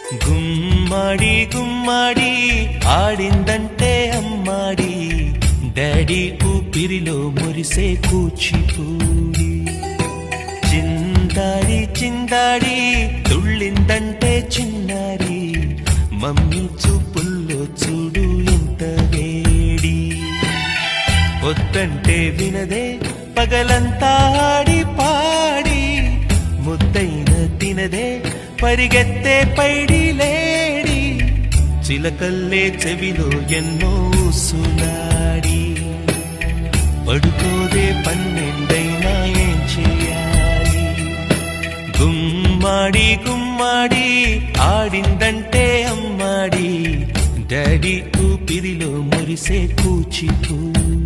గుమ్మాడి గుమ్మాడి ఆడిందంటే అమ్మాడి, డాడీ ఊపిరిలో మురిసే కూచిపూడి. చిందాడి చిందాడి తుళ్ళిందంటే చిన్నారి, మమ్మీ చూపుల్లో చూడు ఎంత వేడి. వద్దంటే వినదే పగలంతా ఆడి పాడి, ముద్దైన తినదే పరిగెత్తే పైడి లేడి. చిలకల్లే చెవిలో ఎన్నో సులాడి, పడుకోదే పన్నెండైనా ఏం చేయాలి. గుమ్మాడి గుమ్మాడి ఆడిందంటే అమ్మాడి, డాడీ ఊపిరిలో మురిసే కూచిపూడి.